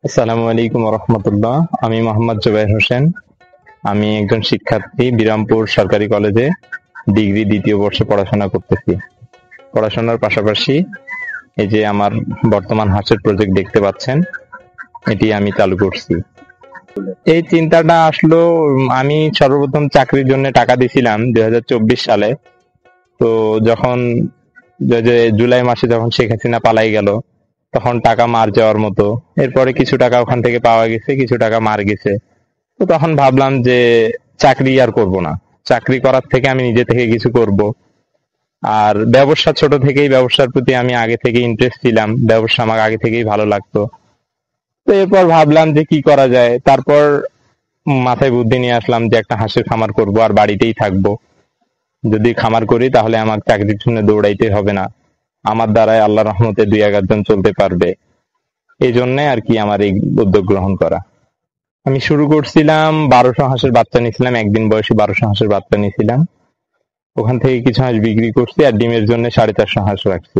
আসসালামু আলাইকুম রহমতুল্লাহ। আমি মোহাম্মদ জুবাইর হোসেন। আমি একজন শিক্ষার্থী, বিরামপুর সরকারি কলেজে ডিগ্রি দ্বিতীয় বর্ষে পড়াশোনা করতেছি। পড়াশোনার পাশাপাশি এই যে আমার বর্তমান হাসের প্রজেক্ট দেখতে পাচ্ছেন, এটি আমি চালু করছি। এই চিন্তাটা আসলো, আমি সর্বপ্রথম চাকরির জন্য টাকা দিছিলাম 2024 সালে। তো যখন যে জুলাই মাসে যখন শেখ হাসিনা পালাই গেল, তখন টাকা মার যাওয়ার মতো। এরপরে কিছু টাকা ওখান থেকে পাওয়া গেছে, কিছু টাকা মার গেছে। তো তখন ভাবলাম যে চাকরি আর করব না, চাকরি করার থেকে আমি নিজে থেকে কিছু করব। আর ব্যবসা, ছোট থেকেই ব্যবসার প্রতি আমি আগে থেকে ইন্টারেস্ট ছিলাম, ব্যবসা আমার আগে থেকেই ভালো লাগতো। তো এরপর ভাবলাম যে কি করা যায়। তারপর মাথায় বুদ্ধি নিয়ে আসলাম যে একটা হাঁসের খামার করব আর বাড়িতেই থাকবো। যদি খামার করি তাহলে আমার চাকরির জন্য দৌড়াইতে হবে না, আমার দ্বারাই আল্লাহ রহমতে 2-1 জন চলতে পারবে। এই জন্য আর কি আমার এই উদ্যোগ গ্রহণ করা। আমি শুরু করছিলাম 1200 হাঁসের বাচ্চা নিয়েছিলাম, একদিন বয়সী 1200 হাঁসের বাচ্চা নিয়েছিলাম। ওখান থেকে কিছু হাঁস বিক্রি করছি আর ডিমের জন্য 450 হাঁস রাখছি।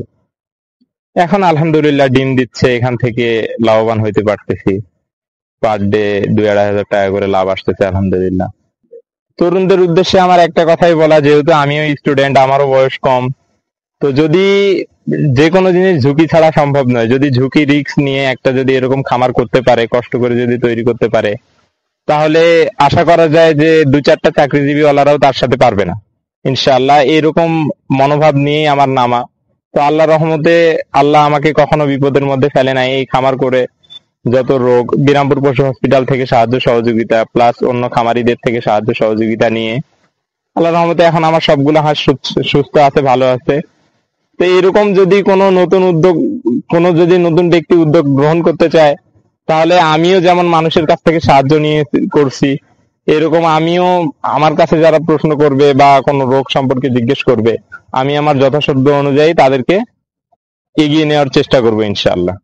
এখন আলহামদুলিল্লাহ ডিম দিচ্ছে, এখান থেকে লাভবান হইতে পারতেছি। পার ডে 2-2,500 টাকা করে লাভ আসতেছে আলহামদুলিল্লাহ। তরুণদের উদ্দেশ্যে আমার একটা কথাই বলা, যেহেতু আমিও স্টুডেন্ট, আমারও বয়স কম। তো যদি যে কোনো জিনিস ঝুঁকি ছাড়া সম্ভব নয়, যদি ঝুঁকি রিস্ক নিয়ে একটা যদি এরকম খামার করতে পারে, কষ্ট করে যদি তৈরি করতে পারে, তাহলে আশা করা যায় যে 2-4টা চাকরিজীবী ওয়ালারাও তার সাথে পারবে না ইনশাআল্লাহ। এরকম মনোভাব নিয়েই আমার নামা। তো আল্লাহ রহমতে আল্লাহ আমাকে কখনো বিপদের মধ্যে ফেলে নাই। এই খামার করে যত রোগ, বিরামপুর পশু হসপিটাল থেকে সাহায্য সহযোগিতা প্লাস অন্য খামারিদের থেকে সাহায্য সহযোগিতা নিয়ে আল্লাহ রহমতে এখন আমার সবগুলো হাঁস সুস্থ আছে, ভালো আছে। তো এরকম যদি কোনো নতুন উদ্যোগ, কোনো যদি নতুন ব্যক্তি উদ্যোগ গ্রহণ করতে চায়, তাহলে আমিও যেমন মানুষের কাছ থেকে সাহায্য নিয়ে করছি, এরকম আমিও আমার কাছে যারা প্রশ্ন করবে বা কোনো রোগ সম্পর্কে জিজ্ঞেস করবে, আমি আমার যথাসাধ্য অনুযায়ী তাদেরকে এগিয়ে নেওয়ার চেষ্টা করবো ইনশাআল্লাহ।